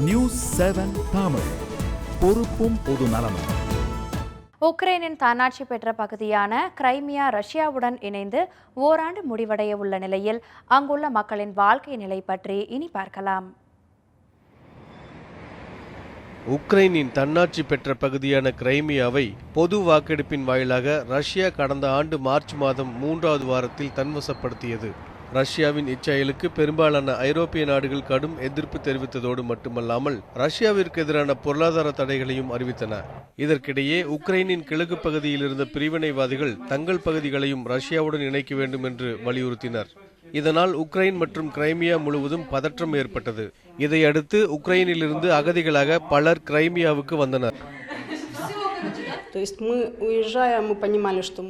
News 7 Tamil, பொறுப்பும் பொது நலமும். உக்ரைனின் தன்னாட்சி பெற்ற பகுதியான கிரைமியா ரஷ்யாவுடன் இணைந்து ஓராண்டு முடிவடைய உள்ள நிலையில் அங்குள்ள மக்களின் வாழ்க்கை நிலை பற்றி இனி பார்க்கலாம். உக்ரைனின் தன்னாட்சி பெற்ற பகுதியான கிரைமியாவை பொது வாக்கெடுப்பின் வாயிலாக ரஷ்யா கடந்த ஆண்டு மார்ச் மாதம் 3வது வாரத்தில் தன்வசப்படுத்தியது. ரஷ்யாவின் இச்செயலுக்கு பெரும்பாலான ஐரோப்பிய நாடுகள் கடும் எதிர்ப்பு தெரிவித்ததோடு மட்டுமல்லாமல் ரஷ்யாவிற்கு எதிரான பொருளாதார தடைகளையும் அறிவித்தன. இதற்கிடையே உக்ரைனின் கிழக்கு பகுதியில் இருந்த பிரிவினைவாதிகள் தங்கள் பகுதிகளையும் ரஷ்யாவுடன் இணைக்க வேண்டும் என்று வலியுறுத்தினர். இதனால் உக்ரைன் மற்றும் கிரைமியா முழுவதும் பதற்றம் ஏற்பட்டது. இதையடுத்து உக்ரைனிலிருந்து அகதிகளாக பலர் கிரைமியாவுக்கு வந்தனர்.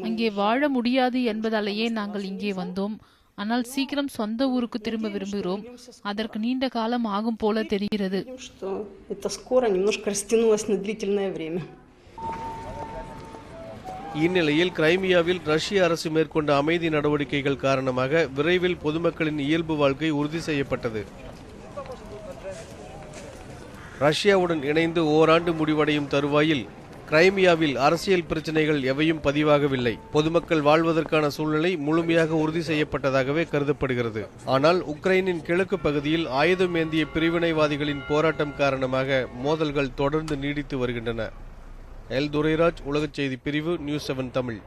அங்கே வாழ முடியாது என்பதாலேயே நாங்கள் இங்கே வந்தோம். ஆனால் சீக்கிரம் சொந்த ஊருக்கு திரும்ப விரும்புகிறோம். அதற்கு நீண்ட காலம் ஆகும் போல தெரிகிறது. இந்நிலையில் கிரைமியாவில் ரஷ்ய அரசு மேற்கொண்ட அமைதி நடவடிக்கைகள் காரணமாக விரைவில் பொதுமக்களின் இயல்பு வாழ்க்கை உறுதி செய்யப்பட்டது. ரஷ்யாவுடன் இணைந்து ஓராண்டு முடிவடையும் தருவாயில் கிரைமியாவில் அரசியல் பிரச்சனைகள் எவையும் பதிவாகவில்லை. பொதுமக்கள் வாழ்வதற்கான சூழ்நிலை முழுமையாக உறுதி செய்யப்பட்டதாகவே கருதப்படுகிறது. ஆனால் உக்ரைனின் கிழக்கு பகுதியில் ஆயுதம் ஏந்திய பிரிவினைவாதிகளின் போராட்டம் காரணமாக மோதல்கள் தொடர்ந்து நீடித்து வருகின்றன. எல் துரைராஜ், உலகச் செய்தி பிரிவு, நியூஸ் 7 தமிழ்.